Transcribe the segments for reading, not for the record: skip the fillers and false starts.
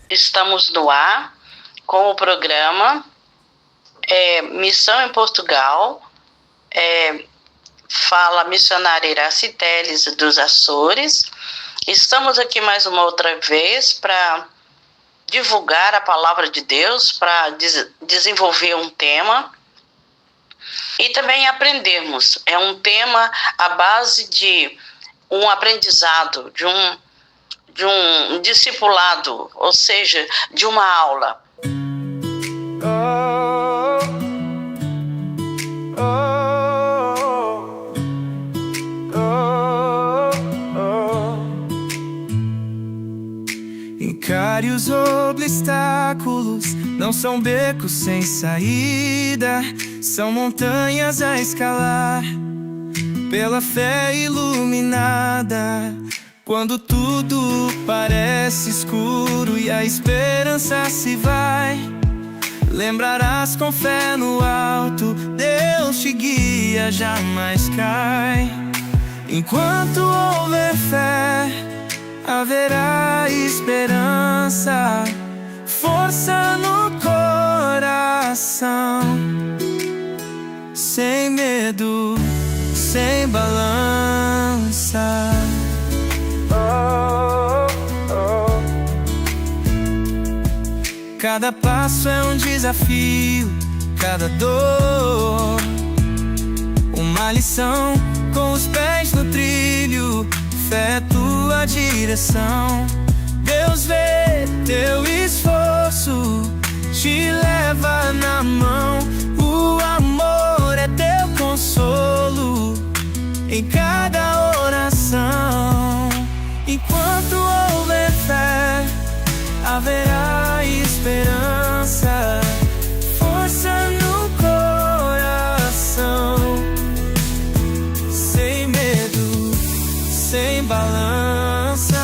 Estamos no ar com o programa Missão em Portugal. Fala a missionária Iraci Teles dos Açores. Estamos aqui mais uma outra vez para divulgar a palavra de Deus, para desenvolver um tema e também aprendermos. É um tema à base de um aprendizado, de um discipulado, ou seja, de uma aula. Encare os obstáculos, não são becos sem saída, são montanhas a escalar, pela fé iluminada. Quando tudo parece escuro e a esperança se vai, lembrarás com fé no alto, Deus te guia, jamais cai. Enquanto houver fé, haverá esperança, força no coração, sem medo, sem balança. Cada passo é um desafio, cada dor uma lição, com os pés no trilho, fé é tua direção. Deus vê teu esforço, te leva na mão. O amor é teu consolo em cada oração. Enquanto houver fé, haverá esperança, força no coração, sem medo, sem balança.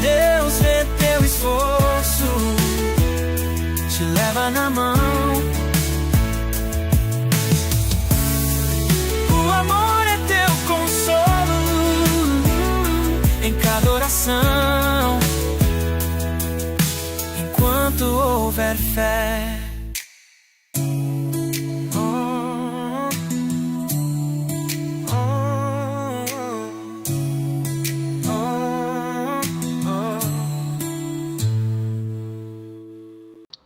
Deus vê teu esforço, te leva na mão. O amor é teu consolo em cada oração. Enquanto houver fé.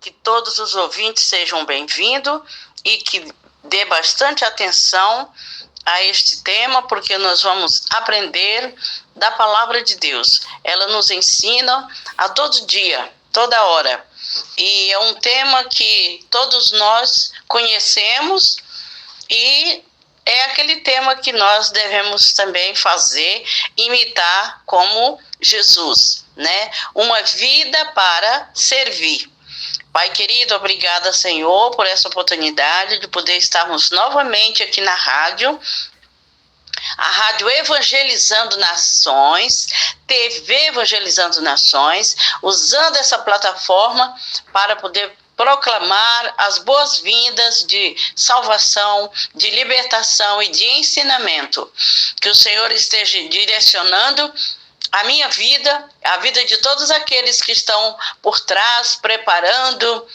Que todos os ouvintes sejam bem-vindos e que dê bastante atenção a este tema, porque nós vamos aprender da palavra de Deus. Ela nos ensina a todo dia, toda hora. E é um tema que todos nós conhecemos e é aquele tema que nós devemos também fazer, imitar como Jesus, né? Uma vida para servir. Pai querido, obrigada, Senhor, por essa oportunidade de poder estarmos novamente aqui na rádio, a Rádio Evangelizando Nações, TV Evangelizando Nações, usando essa plataforma para poder proclamar as boas-vindas de salvação, de libertação e de ensinamento. Que o Senhor esteja direcionando a minha vida, a vida de todos aqueles que estão por trás, preparando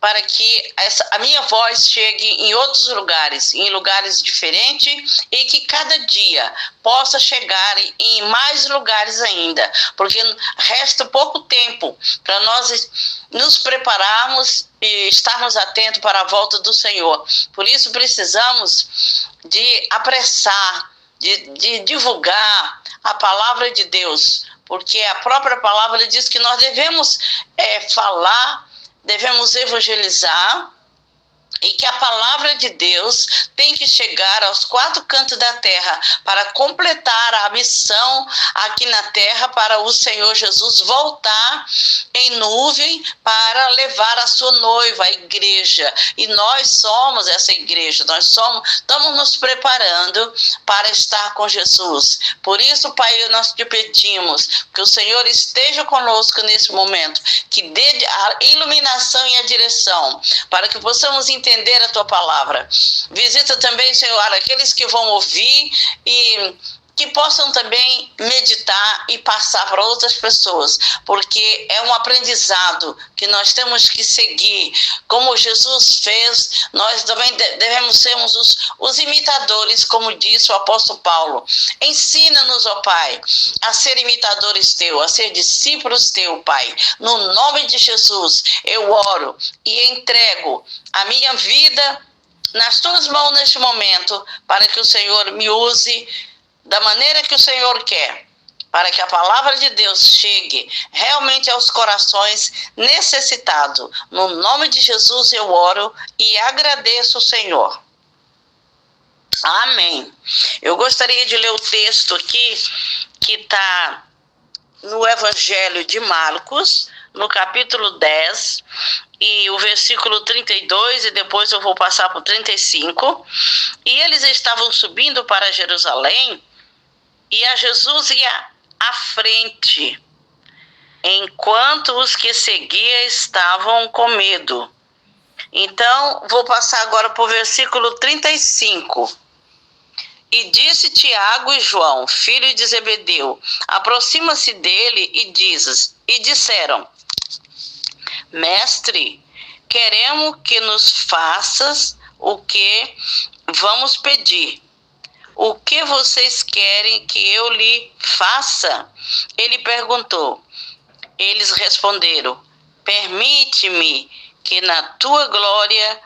para que a minha voz chegue em outros lugares, em lugares diferentes, e que cada dia possa chegar em mais lugares ainda, porque resta pouco tempo para nós nos prepararmos e estarmos atentos para a volta do Senhor. Por isso precisamos de apressar, de divulgar a palavra de Deus, porque a própria palavra diz que nós devemos falar, devemos evangelizar, e que a palavra de Deus tem que chegar aos quatro cantos da terra para completar a missão aqui na terra, para o Senhor Jesus voltar em nuvem para levar a sua noiva, a igreja. E nós somos essa igreja, estamos nos preparando para estar com Jesus. Por isso, Pai, nós te pedimos que o Senhor esteja conosco nesse momento, que dê a iluminação e a direção, para que possamos entender a tua palavra. Visita também, Senhor, aqueles que vão ouvir e que possam também meditar e passar para outras pessoas, porque é um aprendizado que nós temos que seguir. Como Jesus fez, nós também devemos sermos os imitadores, como disse o apóstolo Paulo. Ensina-nos, ó Pai, a ser imitadores teu, a ser discípulos teu, Pai. No nome de Jesus, eu oro e entrego a minha vida nas tuas mãos neste momento, para que o Senhor me use da maneira que o Senhor quer, para que a palavra de Deus chegue realmente aos corações necessitados. No nome de Jesus eu oro e agradeço o Senhor. Amém. Eu gostaria de ler o texto aqui, que está no Evangelho de Marcos, no capítulo 10, e o versículo 32, e depois eu vou passar para o 35. E eles estavam subindo para Jerusalém, e a Jesus ia à frente, enquanto os que seguiam estavam com medo. Então, vou passar agora para o versículo 35. E disse Tiago e João, filho de Zebedeu, aproxima-se dele e disseram: Mestre, queremos que nos faças o que vamos pedir. O que vocês querem que eu lhe faça? Ele perguntou. Eles responderam: Permite-me que na tua glória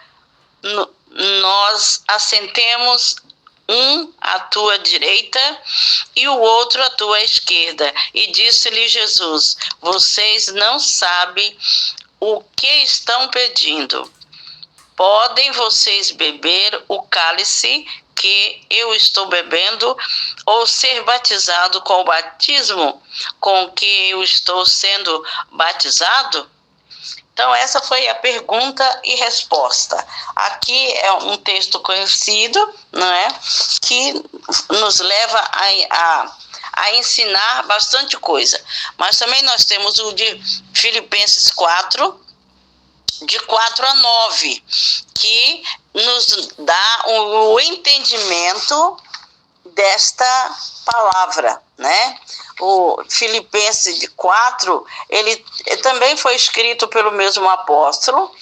nós assentemos um à tua direita e o outro à tua esquerda. E disse-lhe Jesus: Vocês não sabem o que estão pedindo. Podem vocês beber o cálice que eu estou bebendo, ou ser batizado com o batismo com que eu estou sendo batizado? Então, essa foi a pergunta e resposta. Aqui é um texto conhecido, não é? Que nos leva a ensinar bastante coisa. Mas também nós temos o de Filipenses 4, de 4 a 9, que nos dá o entendimento desta palavra, né? O Filipenses de 4, ele também foi escrito pelo mesmo apóstolo,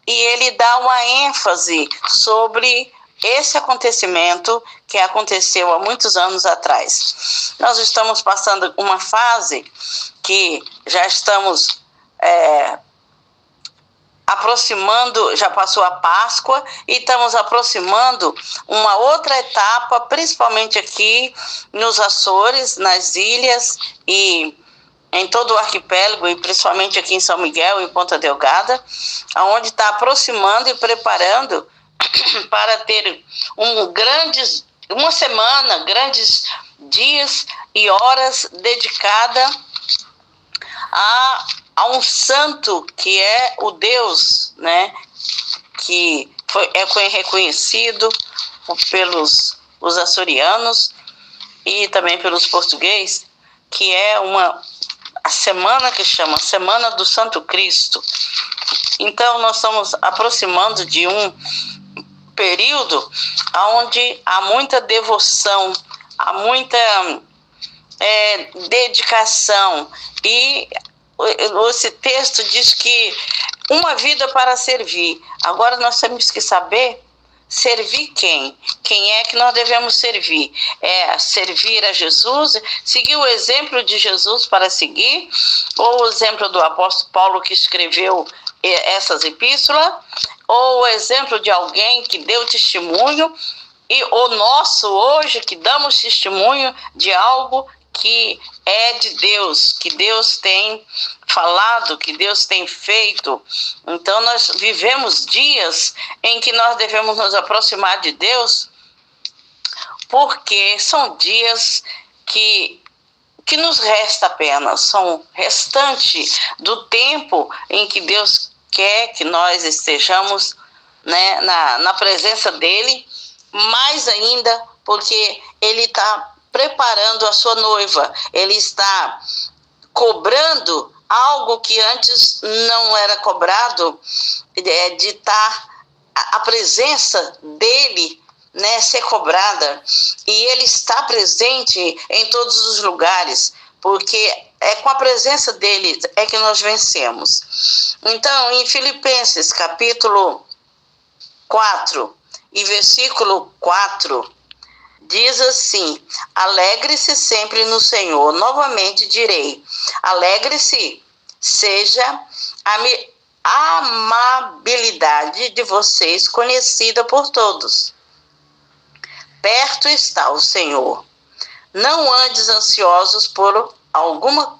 e ele dá uma ênfase sobre esse acontecimento que aconteceu há muitos anos atrás. Nós estamos passando uma fase que já estamos aproximando, já passou a Páscoa, e estamos aproximando uma outra etapa, principalmente aqui nos Açores, nas ilhas e em todo o arquipélago, e principalmente aqui em São Miguel, em Ponta Delgada, onde está aproximando e preparando para ter uma semana, grandes dias e horas dedicada a um santo que é o Deus, né, que é reconhecido pelos os açorianos e também pelos portugueses, que é a semana que chama Semana do Santo Cristo. Então, nós estamos aproximando de um período onde há muita devoção, há muita dedicação, e esse texto diz que uma vida para servir. Agora nós temos que saber servir quem? Quem é que nós devemos servir? É servir a Jesus, seguir o exemplo de Jesus para seguir, ou o exemplo do apóstolo Paulo que escreveu essas epístolas, ou o exemplo de alguém que deu testemunho, e o nosso hoje que damos testemunho de algo que é de Deus, que Deus tem falado, que Deus tem feito. Então nós vivemos dias em que nós devemos nos aproximar de Deus, porque são dias que nos resta apenas, são restantes do tempo em que Deus quer que nós estejamos, né, na presença dele, mais ainda porque ele está preparando a sua noiva, ele está cobrando algo que antes não era cobrado, de estar a presença dele né, ser cobrada, e Ele está presente em todos os lugares, porque é com a presença dele é que nós vencemos. Então, em Filipenses, capítulo 4 e versículo 4, diz assim: alegre-se sempre no Senhor. Novamente direi, alegre-se. Seja a amabilidade de vocês conhecida por todos. Perto está o Senhor. Não andes ansiosos por alguma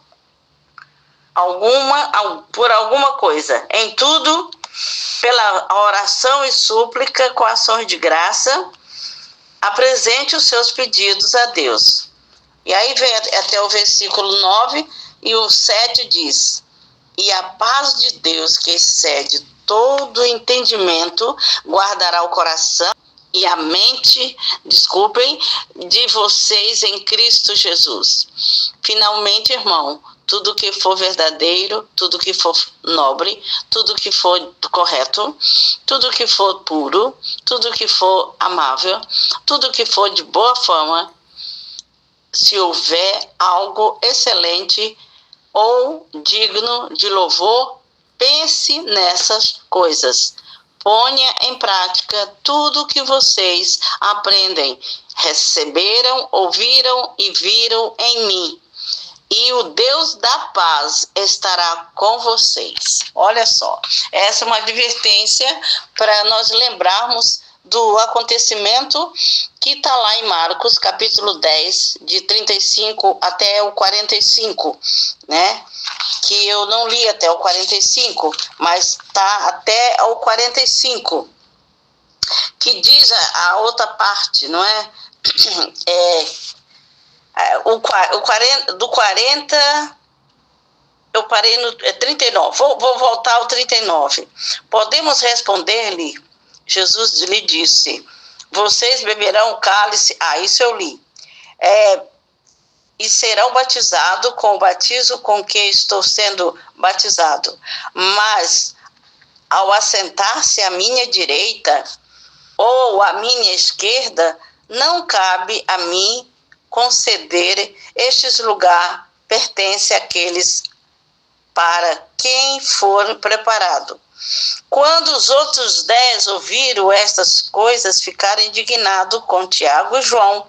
coisa. Em tudo, pela oração e súplica, com ações de graça, apresente os seus pedidos a Deus. E aí vem até o versículo 9, e o 7 diz: e a paz de Deus, que excede todo entendimento, guardará o coração e a mente, de vocês em Cristo Jesus. Finalmente, irmão, tudo que for verdadeiro, tudo que for nobre, tudo que for correto, tudo que for puro, tudo que for amável, tudo que for de boa fama, se houver algo excelente ou digno de louvor, pense nessas coisas. Ponha em prática tudo que vocês aprendem, receberam, ouviram e viram em mim. E o Deus da paz estará com vocês. Olha só, essa é uma advertência para nós lembrarmos do acontecimento que está lá em Marcos, capítulo 10, de 35 até o 45, né? Que eu não li até o 45, mas está até o 45, que diz a outra parte, não é? Do 40, eu parei no 39, vou voltar ao 39. Podemos responder-lhe, Jesus lhe disse: vocês beberão o cálice, isso eu li, e serão batizados com o batismo com que estou sendo batizado. Mas, ao assentar-se à minha direita ou à minha esquerda, não cabe a mim conceder estes lugares, pertence àqueles para quem for preparado. Quando os outros 10 ouviram estas coisas, ficaram indignados com Tiago e João.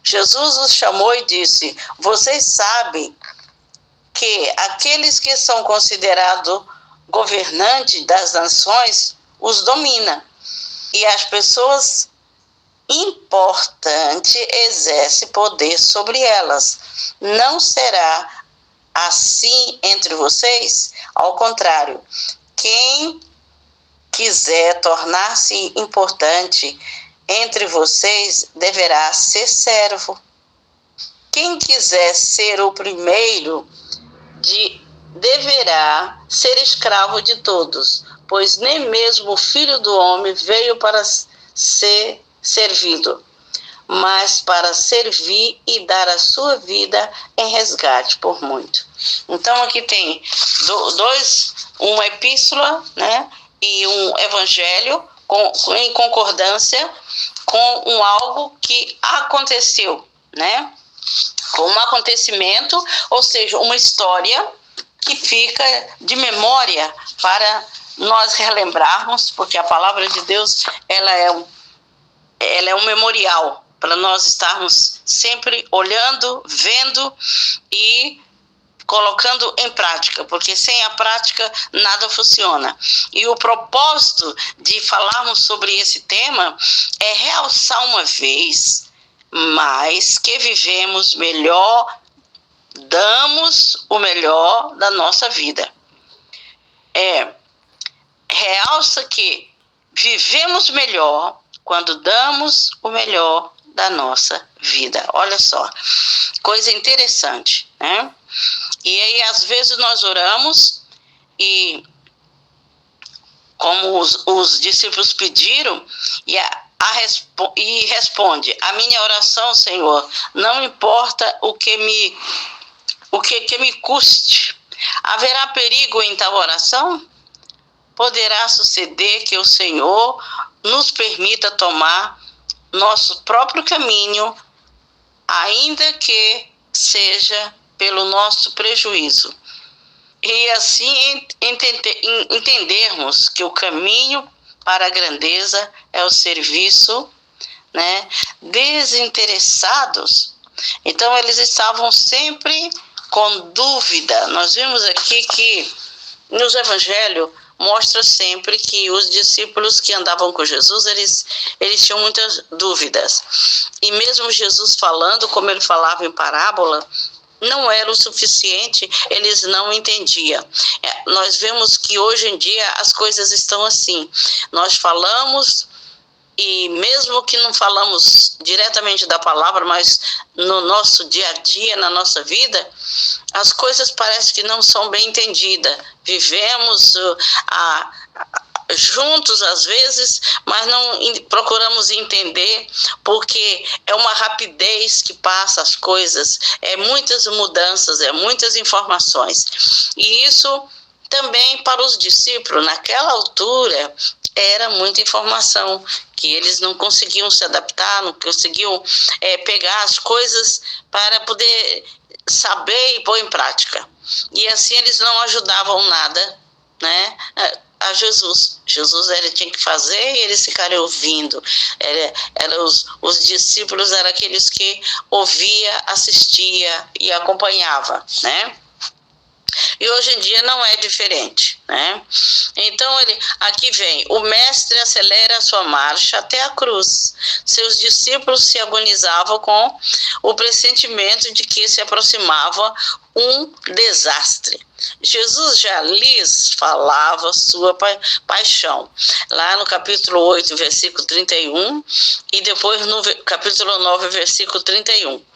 Jesus os chamou e disse: vocês sabem que aqueles que são considerados governantes das nações os dominam, e as pessoas importantes exercem poder sobre elas. Não será assim entre vocês? Ao contrário, quem quiser tornar-se importante entre vocês deverá ser servo. Quem quiser ser o primeiro deverá ser escravo de todos, pois nem mesmo o Filho do Homem veio para ser servido, mas para servir e dar a sua vida em resgate por muito. Então aqui tem uma epístola, né, e um evangelho em concordância com algo que aconteceu, né? Com um acontecimento, ou seja, uma história que fica de memória para nós relembrarmos, porque a palavra de Deus ela é um memorial para nós estarmos sempre olhando, vendo e colocando em prática, porque sem a prática nada funciona. E o propósito de falarmos sobre esse tema é realçar uma vez mais que vivemos melhor, damos o melhor da nossa vida. Realça que vivemos melhor quando damos o melhor da nossa vida. Olha só, coisa interessante, né? E aí, às vezes, nós oramos e, como os discípulos pediram, e responde: a minha oração, Senhor, não importa o que me custe. Haverá perigo em tal oração? Poderá suceder que o Senhor nos permita tomar nosso próprio caminho, ainda que seja pelo nosso prejuízo. E assim entendermos que o caminho para a grandeza é o serviço, né, desinteressados. Então eles estavam sempre com dúvida. Nós vimos aqui que nos evangelhos mostra sempre que os discípulos que andavam com Jesus, eles tinham muitas dúvidas. E mesmo Jesus falando, como ele falava em parábola, não era o suficiente, eles não entendiam. Nós vemos que hoje em dia as coisas estão assim. Nós falamos, e mesmo que não falamos diretamente da palavra, mas no nosso dia a dia, na nossa vida, as coisas parecem que não são bem entendidas. Vivemos juntos às vezes, mas não procuramos entender, porque é uma rapidez que passa as coisas, é muitas mudanças, é muitas informações. E isso também para os discípulos, naquela altura, era muita informação, que eles não conseguiam se adaptar, não conseguiam pegar as coisas para poder saber e pôr em prática. E assim eles não ajudavam nada, né, a Jesus. Ele tinha que fazer e eles ficaram ouvindo. Os discípulos eram aqueles que ouvia, assistia e acompanhava, né? E hoje em dia não é diferente, né? Então, aqui vem, o mestre acelera a sua marcha até a cruz. Seus discípulos se agonizavam com o pressentimento de que se aproximava um desastre. Jesus já lhes falava sua paixão, lá no capítulo 8, versículo 31, e depois no capítulo 9, versículo 31.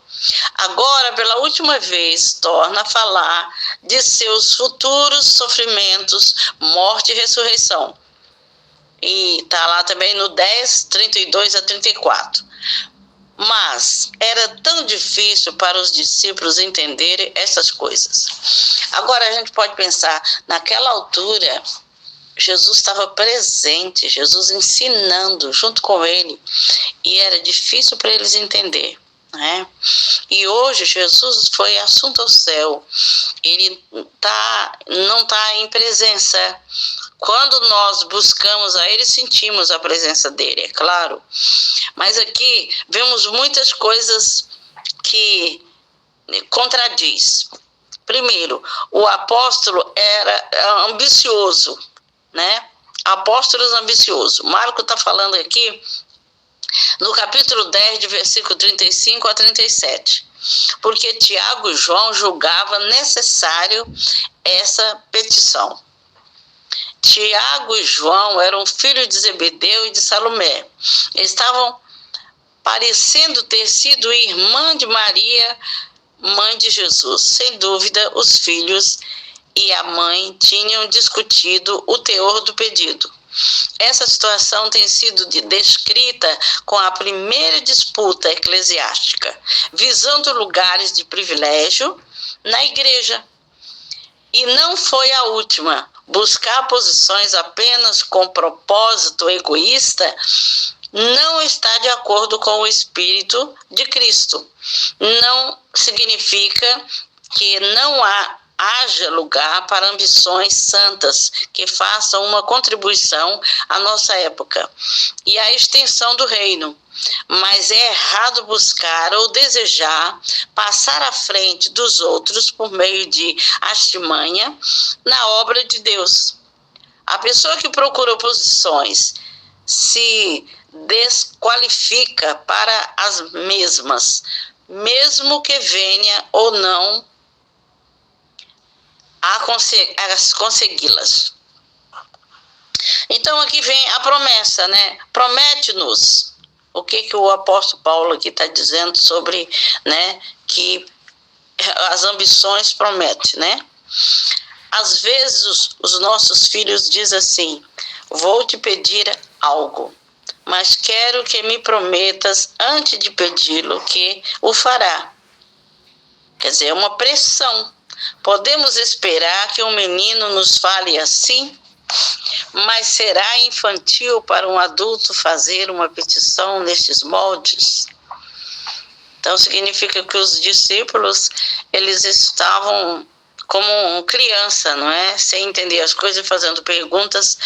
Agora, pela última vez, torna a falar de seus futuros sofrimentos, morte e ressurreição. E está lá também no 10, 32 a 34. Mas era tão difícil para os discípulos entenderem essas coisas. Agora a gente pode pensar, naquela altura, Jesus estava presente, Jesus ensinando junto com ele, e era difícil para eles entenderem. Né? E hoje Jesus foi assunto ao céu, ele não está em presença. Quando nós buscamos a ele, sentimos a presença dele, é claro. Mas aqui vemos muitas coisas que contradiz. Primeiro, o apóstolo era ambicioso, né? Apóstolos ambiciosos. Marco está falando aqui no capítulo 10, de versículo 35 a 37. Porque Tiago e João julgavam necessário essa petição. Tiago e João eram filhos de Zebedeu e de Salomé. Eles estavam parecendo ter sido irmã de Maria, mãe de Jesus. Sem dúvida, os filhos e a mãe tinham discutido o teor do pedido. Essa situação tem sido descrita com a primeira disputa eclesiástica, visando lugares de privilégio na igreja. E não foi a última. Buscar posições apenas com propósito egoísta não está de acordo com o Espírito de Cristo. Não significa que não haja lugar para ambições santas que façam uma contribuição à nossa época e à extensão do reino. Mas é errado buscar ou desejar passar à frente dos outros por meio de artimanha na obra de Deus. A pessoa que procura posições se desqualifica para as mesmas, mesmo que venha ou não a consegui-las. Então aqui vem a promessa, né? Promete-nos. O que o apóstolo Paulo aqui está dizendo sobre, né, que as ambições prometem, né? Às vezes os nossos filhos dizem assim: vou te pedir algo, mas quero que me prometas antes de pedi-lo que o fará. Quer dizer, é uma pressão. Podemos esperar que um menino nos fale assim? Mas será infantil para um adulto fazer uma petição nestes moldes? Então significa que os discípulos, eles estavam como criança, não é? Sem entender as coisas, fazendo perguntas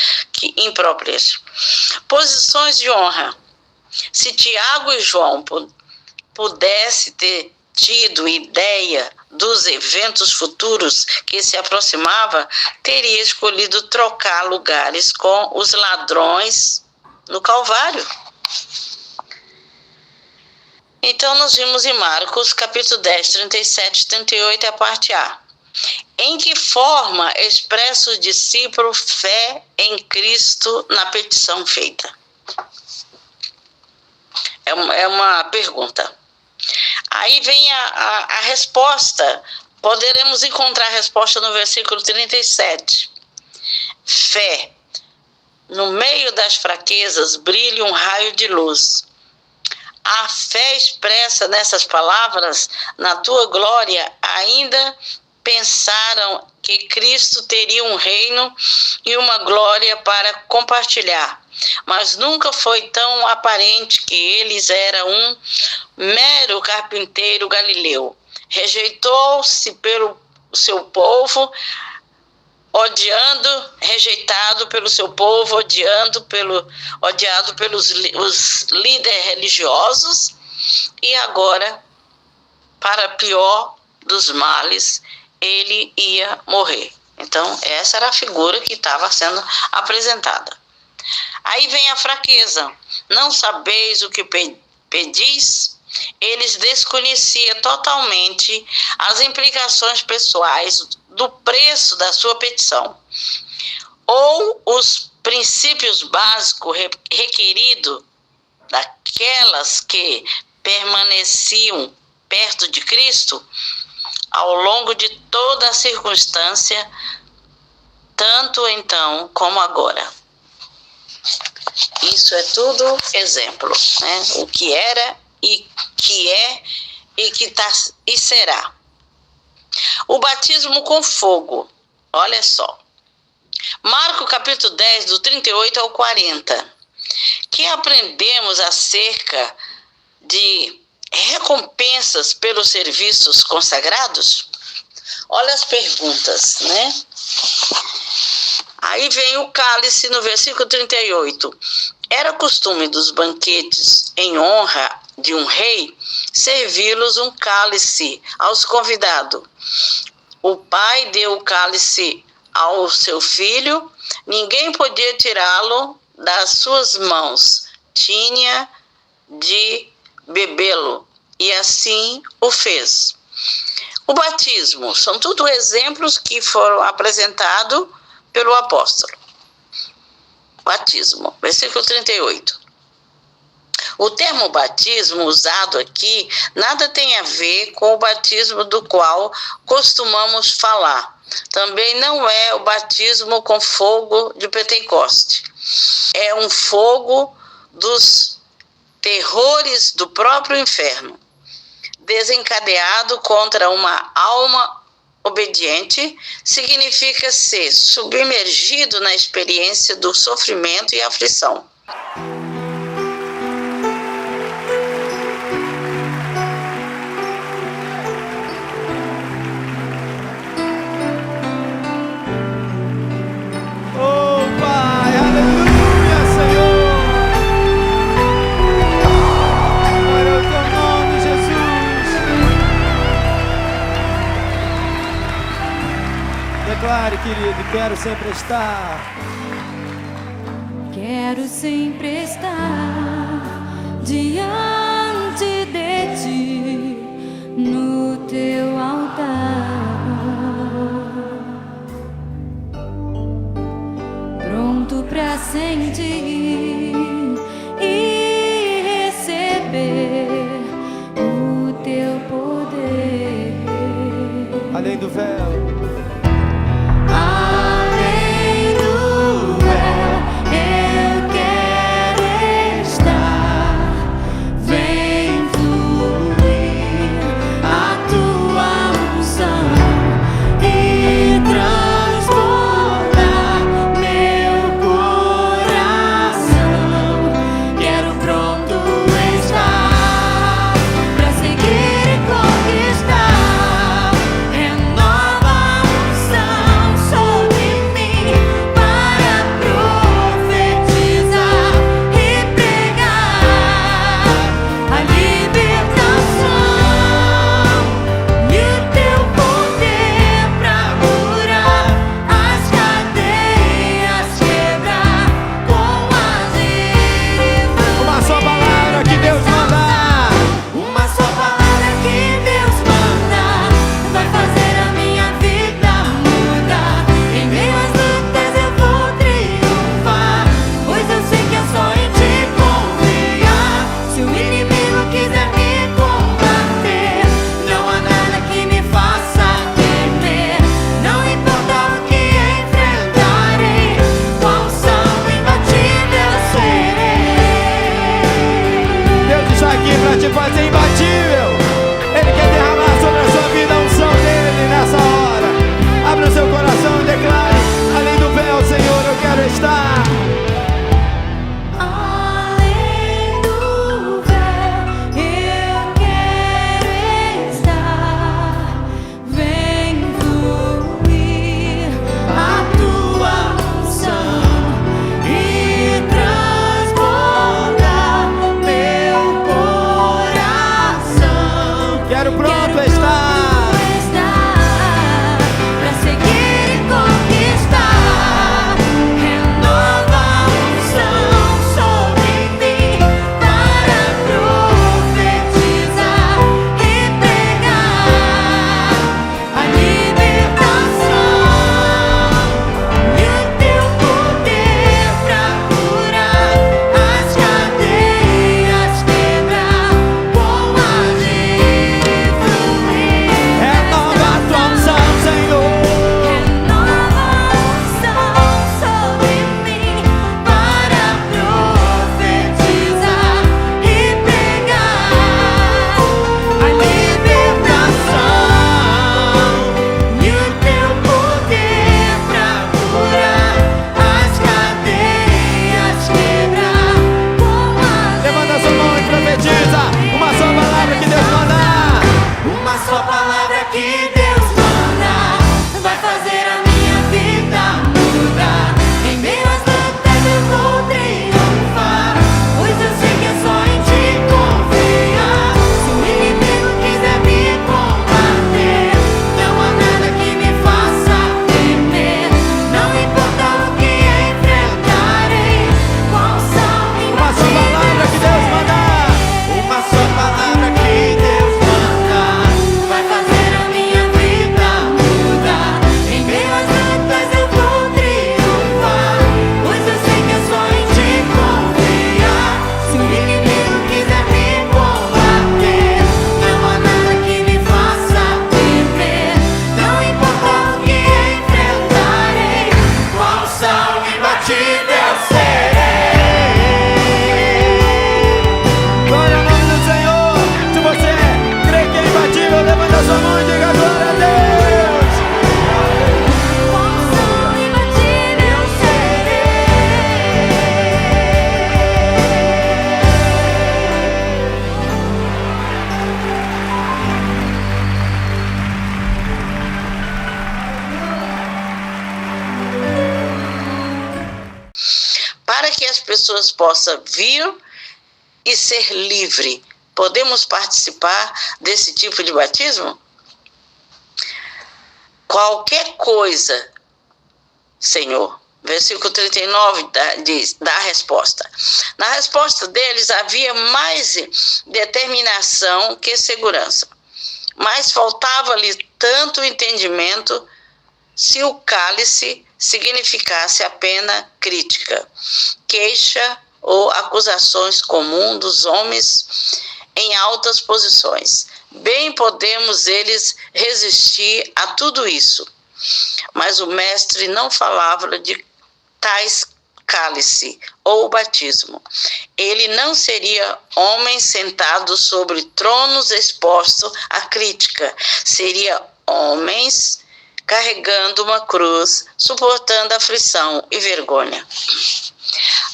impróprias. Posições de honra. Se Tiago e João pudesse ter tido ideia dos eventos futuros que se aproximava, teria escolhido trocar lugares com os ladrões no Calvário. Então nós vimos em Marcos, capítulo 10, 37 e 38, a parte A. Em que forma expressa o discípulo fé em Cristo na petição feita? É uma pergunta. Aí vem a resposta. Poderemos encontrar a resposta no versículo 37. Fé. No meio das fraquezas brilha um raio de luz. A fé expressa nessas palavras, na tua glória, ainda pensaram que Cristo teria um reino e uma glória para compartilhar, mas nunca foi tão aparente que eles eram um mero carpinteiro galileu. Rejeitou-se pelo seu povo, rejeitado pelo seu povo, odiado pelos os líderes religiosos, e agora, para pior dos males, ele ia morrer. Então, essa era a figura que estava sendo apresentada. Aí vem a fraqueza. Não sabeis o que pedis? Eles desconheciam totalmente as implicações pessoais do preço da sua petição, ou os princípios básicos requeridos daquelas que permaneciam perto de Cristo ao longo de toda a circunstância, tanto então como agora. Isso é tudo exemplo, né? O que era e que é e que tá e será. O batismo com fogo. Olha só. Marcos capítulo 10, do 38 ao 40. Que aprendemos acerca de recompensas pelos serviços consagrados? Olha as perguntas, né? Aí vem o cálice no versículo 38. Era costume dos banquetes em honra de um rei servi-los um cálice aos convidados. O pai deu o cálice ao seu filho, ninguém podia tirá-lo das suas mãos, tinha de bebê-lo, e assim o fez. O batismo, são tudo exemplos que foram apresentados pelo apóstolo. Batismo, versículo 38. O termo batismo usado aqui nada tem a ver com o batismo do qual costumamos falar. Também não é o batismo com fogo de Pentecoste. É um fogo dos terrores do próprio inferno, desencadeado contra uma alma obediente. Significa ser submergido na experiência do sofrimento e aflição. Declare, querido, quero sempre estar. Quero sempre estar diante de ti, no teu altar, pronto para sentir e receber o teu poder. Além do véu. Transformar meu te fazer imbatível. Ele quer derramar sobre a sua vida a unção dele nessa hora. Abra o seu coração e declare: além do véu, Senhor, eu quero estar. Além do véu, eu quero estar. Vem fluir a tua unção e transbordar meu coração. Quero pronto estar. Pra seguir e conquistar, renova a unção sobre mim, para profetizar e pregar a libertação e o teu poder pra curar as cadeias, quebrar com agir e fluir. Renova a tua unção, Senhor. Renova a unção sobre mim, para profetizar e pregar a libertação e o teu poder pra curar as cadeias, quebrar com as Levanta sua mão e profetiza uma só palavra que Deus mandar. Uma só palavra que Deus manda vai fazer a minha vida mudar. Em meio às lutas eu vou triunfar, pois eu sei que é só em ti confiar. Se o inimigo quiser me combater, não há nada que me faça temer. Não importa o que enfrentarei, qual são Uma só palavra que Deus mandar. uma só palavra que Deus manda vai fazer a minha vida mudar. Em meio às lutas eu vou triunfar, pois eu sei que é só em ti confiar. Se o inimigo quiser me combater, não há nada que me faça temer. Não importa o que enfrentarei, qual são imbatível serei. Glória ao nome do Senhor. Se você crê que é imbatível, levanta a sua mão e diga glória a Deus. Qual são imbatível serei. Para que as pessoas possam vir e ser livre, podemos participar desse tipo de batismo? Qualquer coisa, Senhor. Versículo 39 dá a resposta. Na resposta deles havia mais determinação que segurança, mas faltava-lhe tanto entendimento se o cálice significasse apenas crítica, queixa ou acusações comuns dos homens em altas posições. Bem podemos eles resistir a tudo isso, mas o mestre não falava de tais cálice ou batismo. Ele não seria homem sentado sobre tronos exposto à crítica, seria homens carregando uma cruz, suportando aflição e vergonha.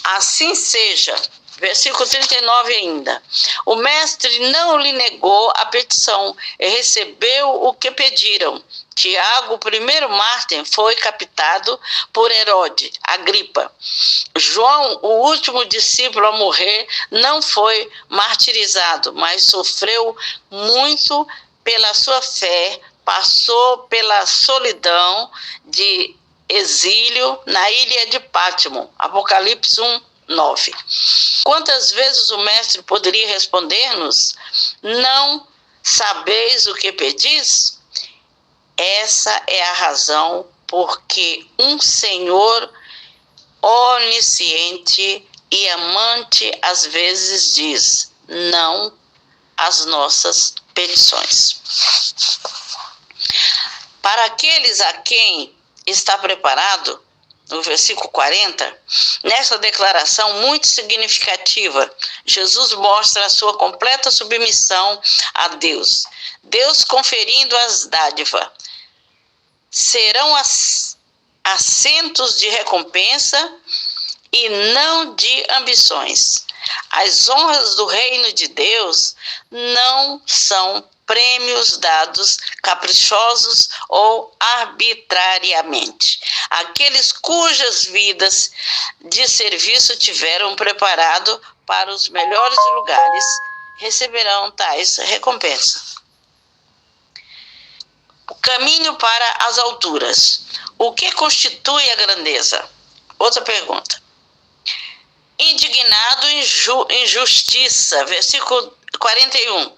Assim seja. Versículo 39 ainda. O mestre não lhe negou a petição e recebeu o que pediram. Tiago, o primeiro mártir, foi captado por Herode Agripa. João, o último discípulo a morrer, não foi martirizado, mas sofreu muito pela sua fé, passou pela solidão de exílio na ilha de Pátimo. Apocalipse 1:9. Quantas vezes o mestre poderia responder-nos: não sabeis o que pedis? Essa é a razão porque um Senhor onisciente e amante às vezes diz não às nossas petições. Para aqueles a quem está preparado, no versículo 40, nessa declaração muito significativa, Jesus mostra a sua completa submissão a Deus. Deus conferindo as dádivas. Serão assentos de recompensa e não de ambições. As honras do reino de Deus não são prêmios dados caprichosos ou arbitrariamente. Aqueles cujas vidas de serviço tiveram preparado para os melhores lugares receberão tais recompensas. O caminho para as alturas. O que constitui a grandeza? Outra pergunta. Indignado em justiça, versículo 41.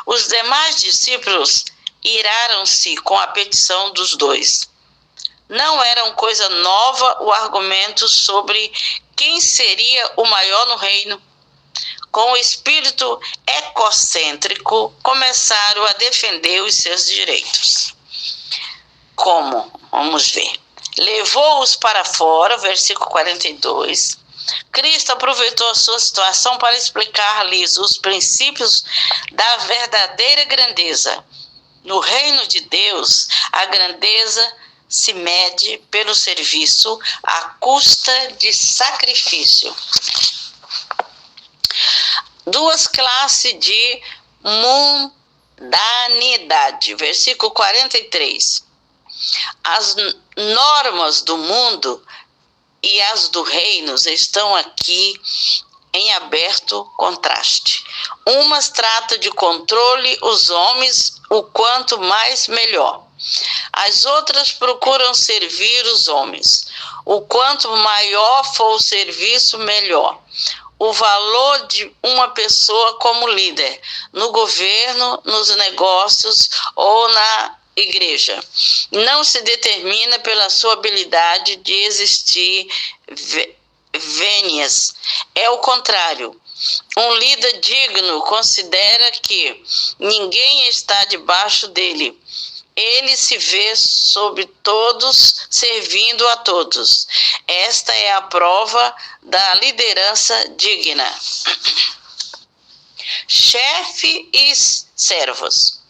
Os demais discípulos iraram-se com a petição dos dois. Não era uma coisa nova o argumento sobre quem seria o maior no reino. Com o espírito egocêntrico, começaram a defender os seus direitos. Como? Vamos ver. Levou-os para fora, versículo 42. Cristo aproveitou a sua situação para explicar-lhes os princípios da verdadeira grandeza. No reino de Deus, a grandeza se mede pelo serviço à custa de sacrifício. Duas classes de mundanidade, versículo 43. As normas do mundo e as do reino estão aqui em aberto contraste. Umas tratam de controle os homens o quanto mais melhor. As outras procuram servir os homens. O quanto maior for o serviço, melhor. O valor de uma pessoa como líder, no governo, nos negócios ou na igreja, não se determina pela sua habilidade de existir vênias. É o contrário. Um líder digno considera que ninguém está debaixo dele. Ele se vê sobre todos, servindo a todos. Esta é a prova da liderança digna. Chefe e servos.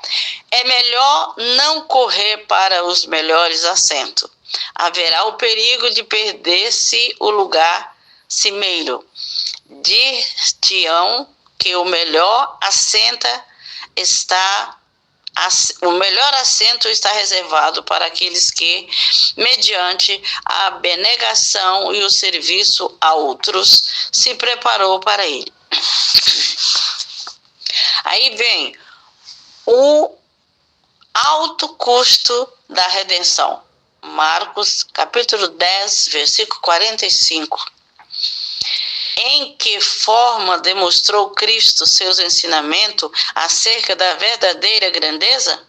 É melhor não correr para os melhores assentos. Haverá o perigo de perder-se o lugar cimeiro. Dir-te-ão que o melhor assento está reservado para aqueles que, mediante a abnegação e o serviço a outros, se preparou para ele. Aí vem o alto custo da redenção. Marcos, capítulo 10, versículo 45. Em que forma demonstrou Cristo seus ensinamentos acerca da verdadeira grandeza?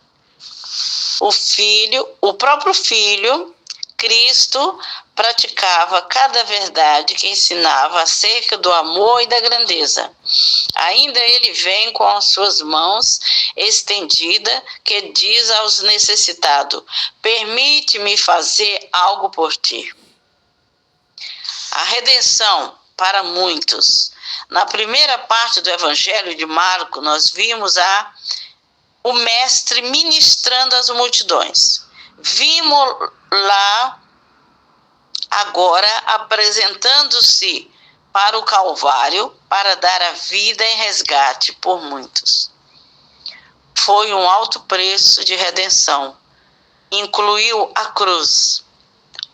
O próprio Filho, Cristo, praticava cada verdade que ensinava acerca do amor e da grandeza. Ainda ele vem com as suas mãos estendidas, que diz aos necessitados: permite-me fazer algo por ti. A redenção para muitos. Na primeira parte do Evangelho de Marcos, nós vimos o mestre ministrando às multidões. Vimos lá agora apresentando-se para o Calvário para dar a vida em resgate por muitos. Foi um alto preço de redenção. Incluiu a cruz.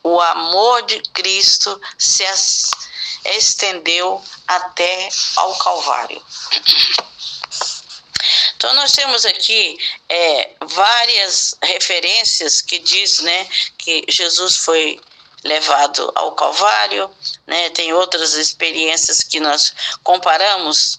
O amor de Cristo se estendeu até ao Calvário. Então nós temos aqui várias referências que diz, né, que Jesus foi levado ao Calvário, né? Tem outras experiências que nós comparamos,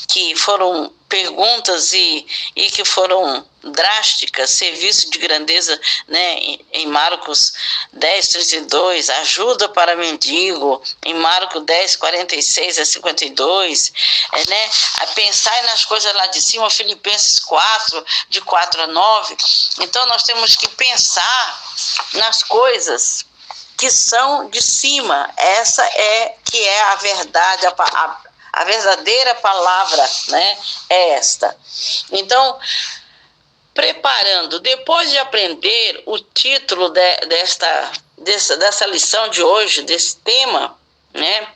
que foram perguntas e que foram drásticas, serviço de grandeza, né? Em Marcos 10, 32, ajuda para mendigo, em Marcos 10, 46 a 52, né? A pensar nas coisas lá de cima, Filipenses 4, de 4 a 9. Então nós temos que pensar nas coisas que são de cima. Essa é que é a verdade, a verdadeira palavra, né? É esta. Então, preparando, depois de aprender o título dessa lição de hoje, desse tema, né?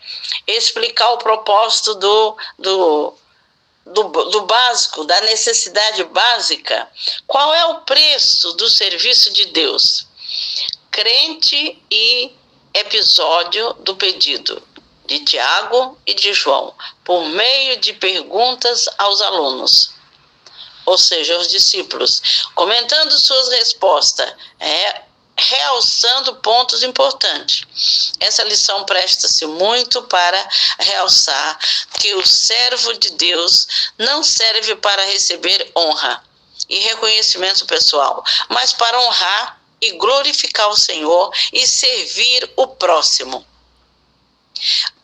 Explicar o propósito do básico, da necessidade básica. Qual é o preço do serviço de Deus? Crente e episódio do pedido de Tiago e de João, por meio de perguntas aos alunos, ou seja, os discípulos, comentando suas respostas, realçando pontos importantes. Essa lição presta-se muito para realçar que o servo de Deus não serve para receber honra e reconhecimento pessoal, mas para honrar e glorificar o Senhor e servir o próximo.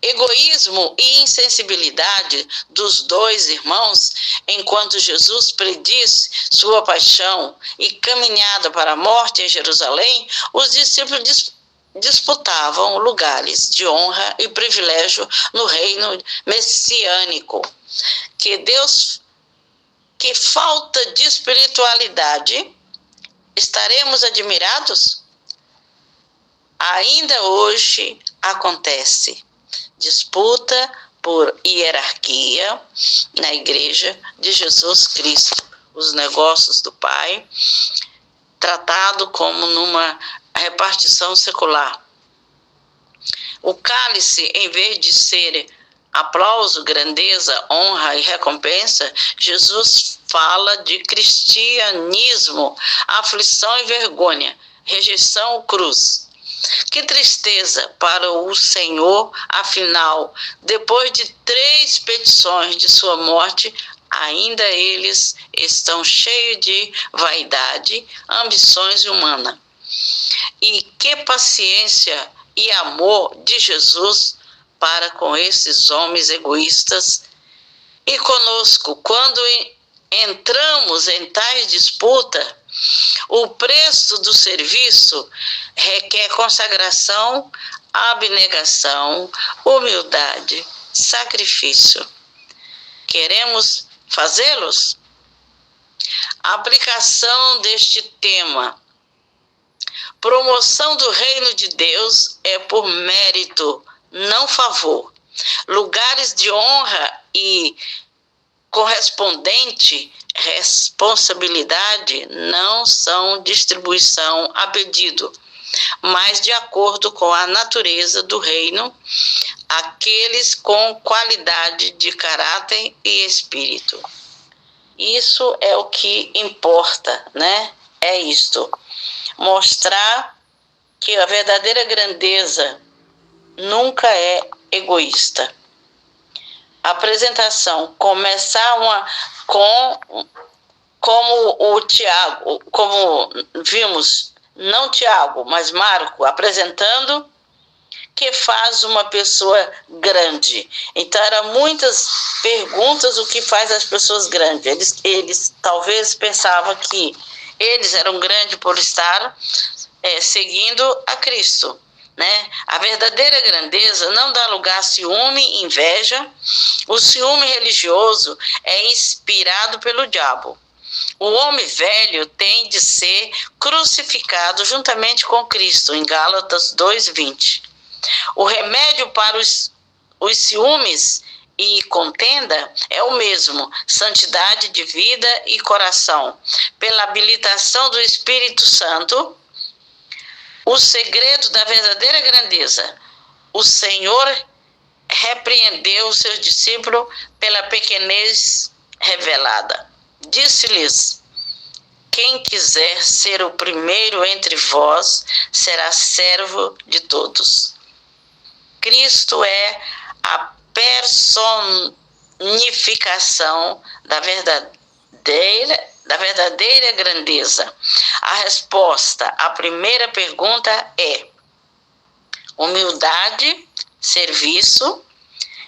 Egoísmo e insensibilidade dos dois irmãos, enquanto Jesus predisse sua paixão e caminhada para a morte em Jerusalém, os discípulos disputavam lugares de honra e privilégio no reino messiânico. Que falta de espiritualidade, estaremos admirados? Ainda hoje acontece disputa por hierarquia na igreja de Jesus Cristo. Os negócios do Pai, tratado como numa repartição secular. O cálice, em vez de ser aplauso, grandeza, honra e recompensa, Jesus fala de cristianismo, aflição e vergonha, rejeição, cruz. Que tristeza para o Senhor, afinal, depois de 3 petições de sua morte, ainda eles estão cheios de vaidade, ambições humanas. E que paciência e amor de Jesus para com esses homens egoístas. E conosco, quando entramos em tais disputa, o preço do serviço requer consagração, abnegação, humildade, sacrifício. Queremos fazê-los? A aplicação deste tema. Promoção do reino de Deus é por mérito, não favor. Lugares de honra e correspondente responsabilidade não são distribuição a pedido, mas de acordo com a natureza do reino, aqueles com qualidade de caráter e espírito. Isso é o que importa, né? É isto. Mostrar que a verdadeira grandeza nunca é egoísta. Apresentação, começar como o Tiago, como vimos, não Tiago, mas Marco, apresentando que faz uma pessoa grande. Então, eram muitas perguntas o que faz as pessoas grandes. Eles talvez pensavam que eles eram grandes por estar seguindo a Cristo. Né? A verdadeira grandeza não dá lugar a ciúme e inveja. O ciúme religioso é inspirado pelo diabo. O homem velho tem de ser crucificado juntamente com Cristo, em Gálatas 2:20. O remédio para os ciúmes e contenda é o mesmo, santidade de vida e coração, pela habilitação do Espírito Santo. O segredo da verdadeira grandeza. O Senhor repreendeu os seus discípulos pela pequenez revelada. Disse-lhes: quem quiser ser o primeiro entre vós, será servo de todos. Cristo é a personificação da verdadeira grandeza. A resposta à primeira pergunta é: humildade, serviço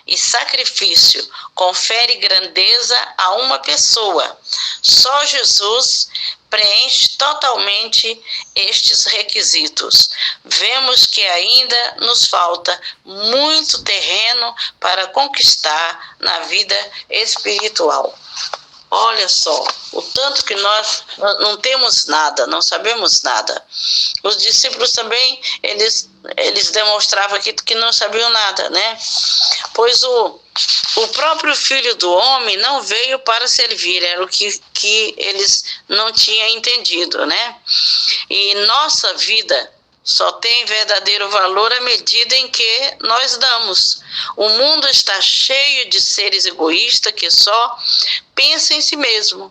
e sacrifício confere grandeza a uma pessoa. Só Jesus preenche totalmente estes requisitos. Vemos que ainda nos falta muito terreno para conquistar na vida espiritual. Olha só, o tanto que nós não temos nada, não sabemos nada. Os discípulos também, eles demonstravam que não sabiam nada, né? Pois o próprio Filho do Homem não veio para servir, era o que eles não tinham entendido, né? E nossa vida só tem verdadeiro valor à medida em que nós damos. O mundo está cheio de seres egoístas que só pensam em si mesmo.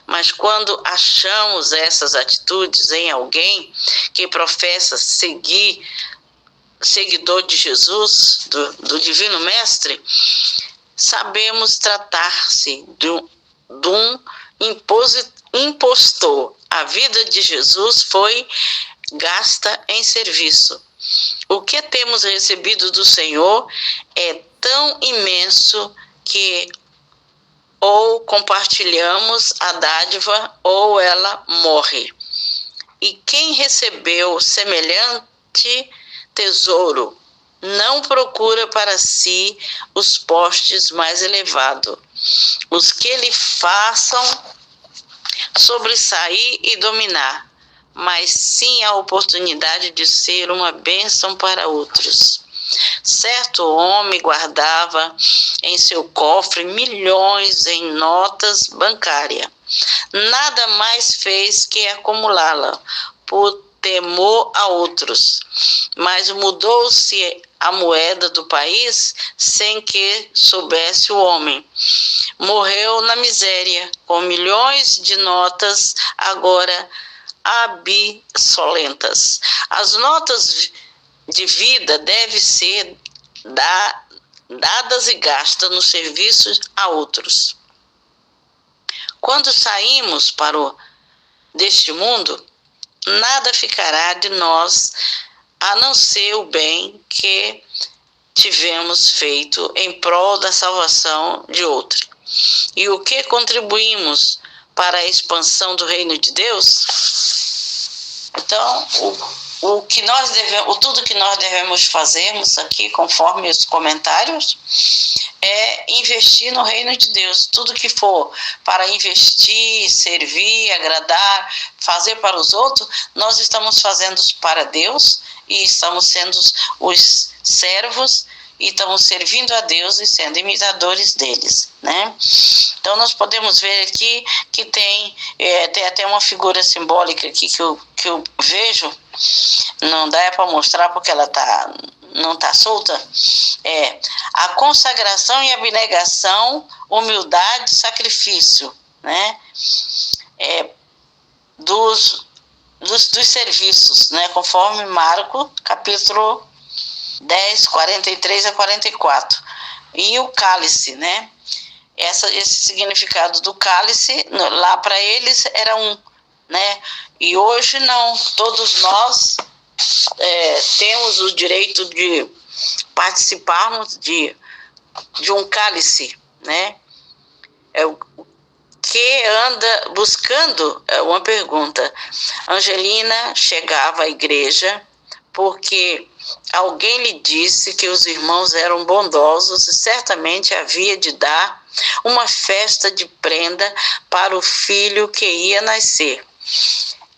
Mas quando achamos essas atitudes em alguém que professa seguidor de Jesus, do Divino Mestre, sabemos tratar-se de um impostor. A vida de Jesus foi gasta em serviço. O que temos recebido do Senhor é tão imenso que ou compartilhamos a dádiva ou ela morre. E quem recebeu semelhante tesouro não procura para si os postes mais elevados, os que lhe façam sobressair e dominar, mas sim a oportunidade de ser uma bênção para outros. Certo homem guardava em seu cofre milhões em notas bancárias. Nada mais fez que acumulá-la por temor a outros. Mas mudou-se a moeda do país sem que soubesse o homem. Morreu na miséria, com milhões de notas agora obsoletas. As notas de vida devem ser dadas e gastas no serviço a outros. Quando saímos deste mundo, nada ficará de nós a não ser o bem que tivemos feito em prol da salvação de outro. E o que contribuímos para a expansão do reino de Deus? Então, tudo que nós devemos fazermos aqui, conforme os comentários, é investir no reino de Deus. Tudo que for para investir, servir, agradar, fazer para os outros, nós estamos fazendo para Deus e estamos sendo os servos e estamos servindo a Deus e sendo imitadores deles, né? Então nós podemos ver aqui que tem até uma figura simbólica aqui que eu vejo, não dá para mostrar porque ela não está solta, a consagração e abnegação, humildade, sacrifício, né? Dos serviços, né? Conforme Marcos, capítulo 10, 43 a 44. E o cálice, né? Esse significado do cálice, lá para eles era né? E hoje não, todos nós temos o direito de participarmos de um cálice, né? O que anda buscando, uma pergunta. Angelina chegava à igreja porque alguém lhe disse que os irmãos eram bondosos e certamente havia de dar uma festa de prenda para o filho que ia nascer.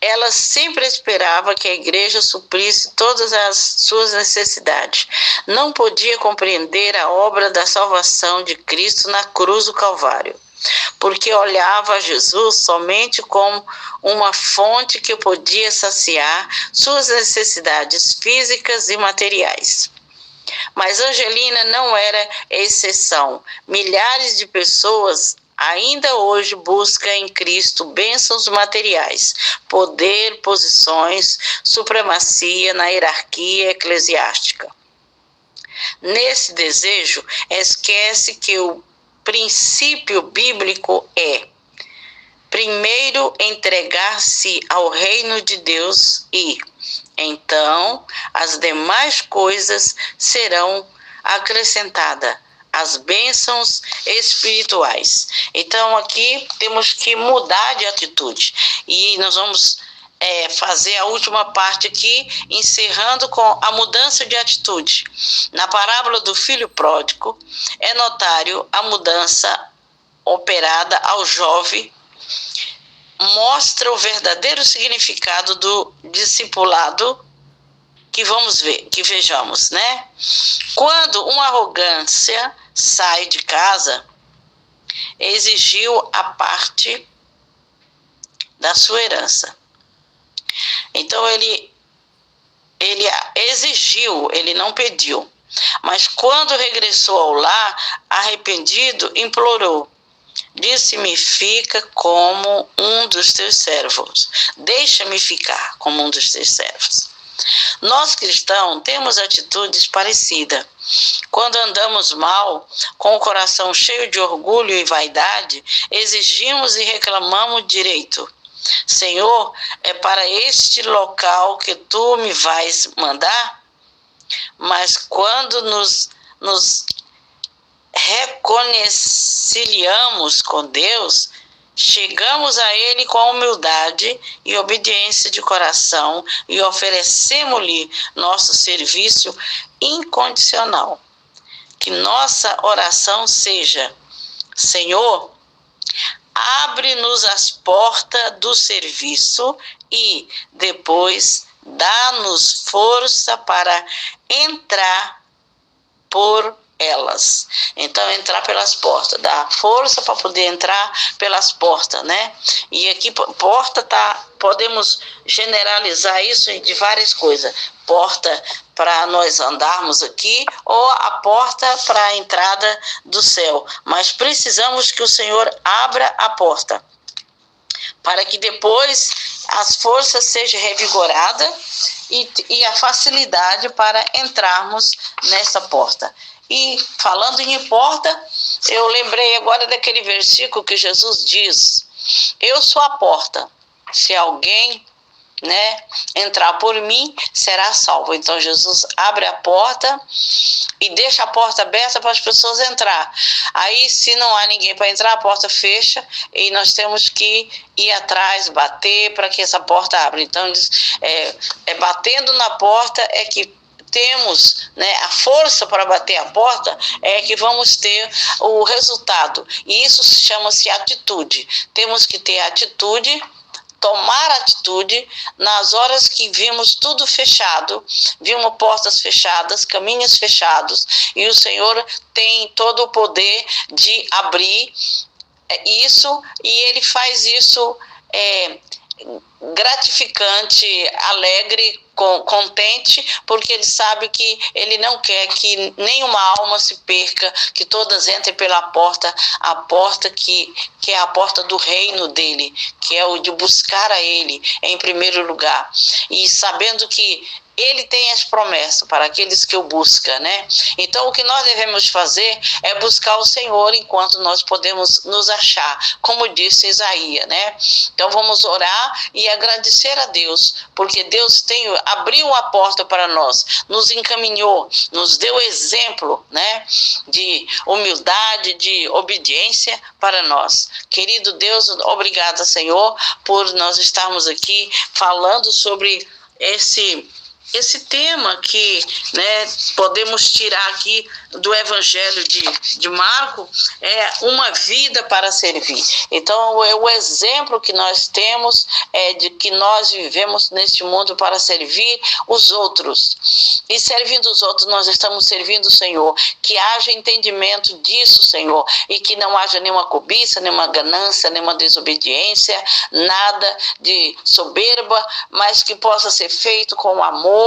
Ela sempre esperava que a igreja suprisse todas as suas necessidades. Não podia compreender a obra da salvação de Cristo na cruz do Calvário, porque olhava a Jesus somente como uma fonte que podia saciar suas necessidades físicas e materiais. Mas Angelina não era exceção. Milhares de pessoas ainda hoje buscam em Cristo bênçãos materiais, poder, posições, supremacia na hierarquia eclesiástica. Nesse desejo, esquece que o princípio bíblico é, primeiro, entregar-se ao reino de Deus e, então, as demais coisas serão acrescentadas. as bênçãos espirituais. Então aqui temos que mudar de atitude. E nós vamos fazer a última parte aqui, encerrando com a mudança de atitude. Na parábola do filho pródigo, é notário a mudança operada ao jovem, mostra o verdadeiro significado do discipulado que vejamos, né? Quando uma arrogância sai de casa, exigiu a parte da sua herança. Então ele exigiu, ele não pediu. Mas quando regressou ao lar, arrependido, implorou: disse-me, fica como um dos teus servos. Deixa-me ficar como um dos teus servos. Nós cristãos temos atitudes parecidas. Quando andamos mal, com o coração cheio de orgulho e vaidade, exigimos e reclamamos direito. Senhor, é para este local que tu me vais mandar? Mas quando nos reconciliamos com Deus, chegamos a Ele com humildade e obediência de coração e oferecemos-lhe nosso serviço incondicional. Que nossa oração seja: Senhor, abre-nos as portas do serviço e depois dá-nos força para entrar por elas. Então, entrar pelas portas, dá força para poder entrar pelas portas, né? E aqui, porta, podemos generalizar isso de várias coisas. Porta para nós andarmos aqui, ou a porta para a entrada do céu. Mas precisamos que o Senhor abra a porta, para que depois as forças sejam revigoradas e a facilidade para entrarmos nessa porta. E falando em porta, eu lembrei agora daquele versículo que Jesus diz: eu sou a porta, se alguém entrar por mim, será salvo. Então Jesus abre a porta e deixa a porta aberta para as pessoas entrar. Aí, se não há ninguém para entrar, a porta fecha e nós temos que ir atrás, bater para que essa porta abra. Então, batendo na porta é que temos a força para bater a porta, é que vamos ter o resultado. E isso chama-se atitude. Temos que ter atitude, tomar atitude nas horas que vimos tudo fechado, vimos portas fechadas, caminhos fechados, e o Senhor tem todo o poder de abrir isso, e Ele faz isso gratificante, alegre, contente, porque Ele sabe que Ele não quer que nenhuma alma se perca, que todas entrem pela porta, a porta que é a porta do reino dEle, que é o de buscar a Ele em primeiro lugar, e sabendo que Ele tem as promessas para aqueles que o buscam, né? Então, o que nós devemos fazer é buscar o Senhor enquanto nós podemos nos achar, como disse Isaías, né? Então, vamos orar e agradecer a Deus, porque Deus abriu a porta para nós, nos encaminhou, nos deu exemplo, né? De humildade, de obediência para nós. Querido Deus, obrigada, Senhor, por nós estarmos aqui falando sobre esse tema que podemos tirar aqui do Evangelho de Marcos, é uma vida para servir. Então, o exemplo que nós temos é de que nós vivemos neste mundo para servir os outros. E servindo os outros, nós estamos servindo o Senhor. Que haja entendimento disso, Senhor, e que não haja nenhuma cobiça, nenhuma ganância, nenhuma desobediência, nada de soberba, mas que possa ser feito com amor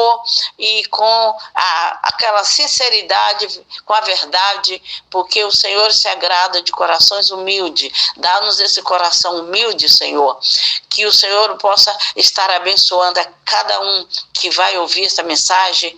e com aquela sinceridade, com a verdade, porque o Senhor se agrada de corações humildes. Dá-nos esse coração humilde, Senhor, que o Senhor possa estar abençoando a cada um que vai ouvir essa mensagem,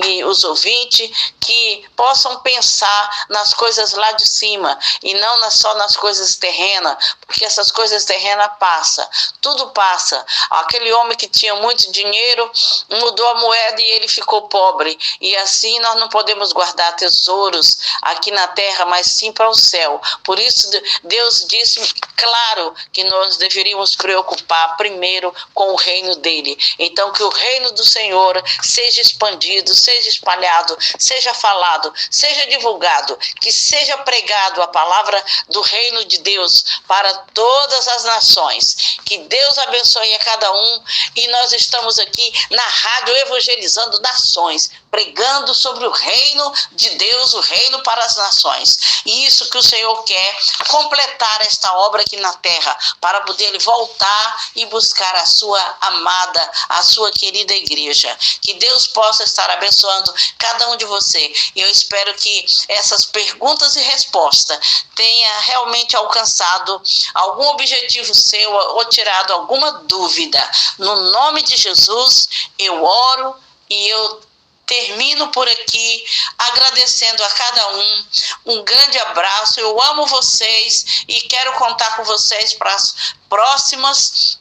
e os ouvintes que possam pensar nas coisas lá de cima e não só nas coisas terrenas, porque essas coisas terrenas passam, tudo passa. Aquele homem que tinha muito dinheiro mudou a moeda e ele ficou pobre, e assim nós não podemos guardar tesouros aqui na terra, mas sim para o céu. Por isso, Deus disse, claro, que nós deveríamos preocupar primeiro com o reino dele. Então, que o reino do Senhor seja expandido, seja espalhado, seja falado, seja divulgado, que seja pregado a palavra do reino de Deus para todas as nações. Que Deus abençoe a cada um, e nós estamos aqui na rádio evangelizando nações, pregando sobre o reino de Deus, o reino para as nações. E isso que o Senhor quer, completar esta obra aqui na terra, para poder ele voltar e buscar a sua amada, a sua querida igreja. Que Deus possa estar abençoando cada um de você. E eu espero que essas perguntas e respostas tenha realmente alcançado algum objetivo seu ou tirado alguma dúvida. No nome de Jesus, eu oro e eu termino por aqui agradecendo a cada um. Um grande abraço, eu amo vocês e quero contar com vocês para as próximas.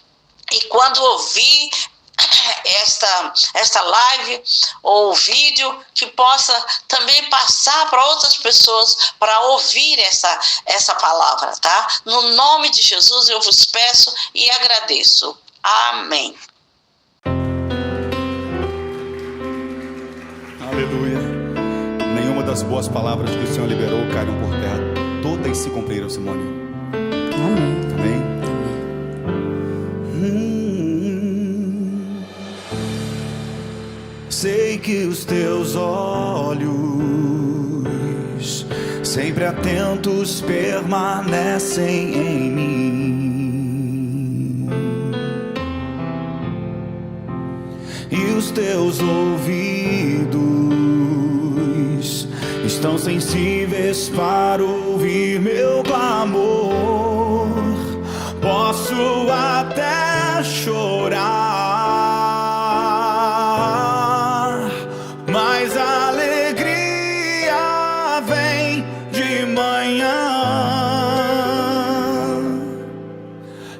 E quando ouvir esta live ou vídeo, que possa também passar para outras pessoas para ouvir essa palavra, tá? No nome de Jesus eu vos peço e agradeço. Amém. Aleluia. Nenhuma das boas palavras que o Senhor liberou caíram por terra. Todas se cumpriram, Simone. Amém. Amém. Sei que os teus olhos, sempre atentos, permanecem em mim, e os teus ouvidos estão sensíveis para ouvir meu clamor. Posso até chorar, mas a alegria vem de manhã.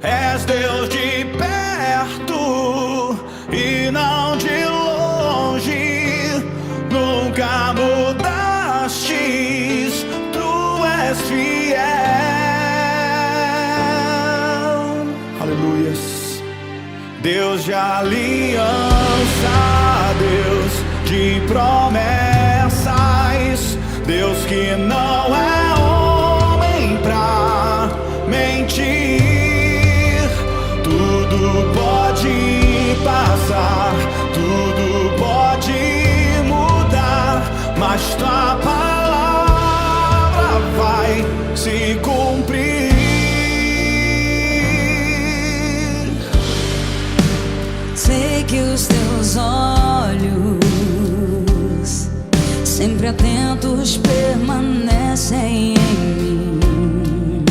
És Deus de perto e não de longe, nunca mudastes, tu és fiel. Aleluias. Deus de aliança, Deus de promessas, Deus que não é homem pra mentir. Tudo pode passar, tudo pode mudar, mas tua palavra vai se cumprir. Sei que os teus olhos, sempre atentos, permanecem em mim,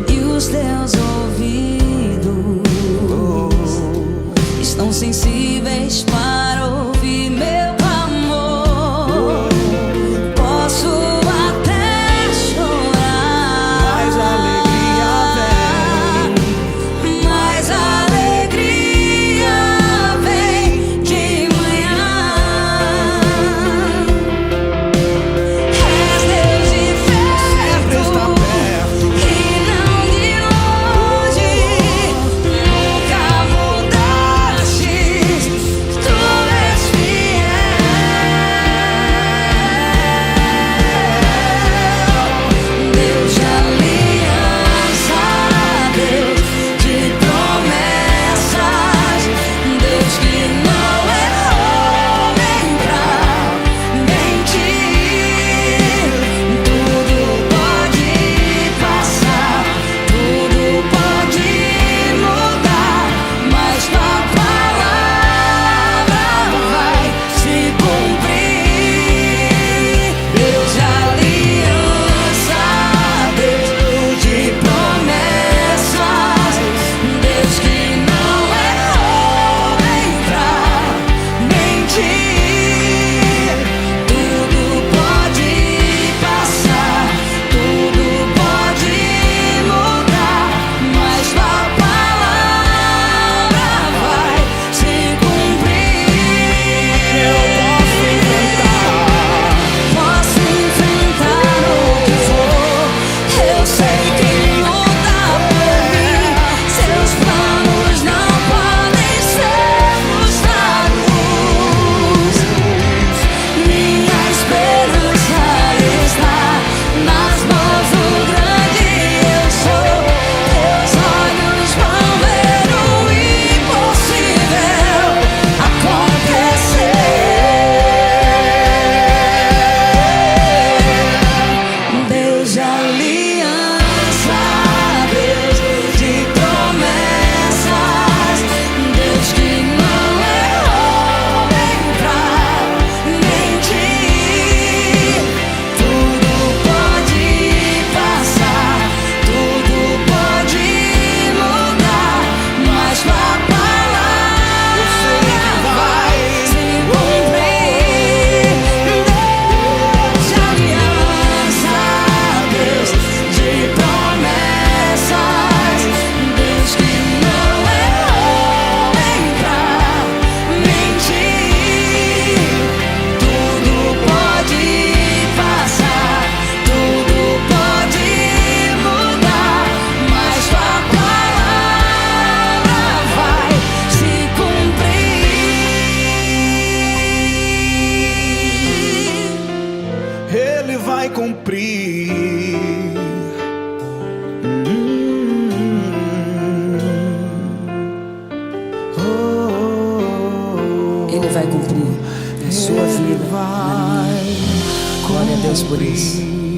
e os teus ouvidos estão sensíveis para ouvir Deus por isso.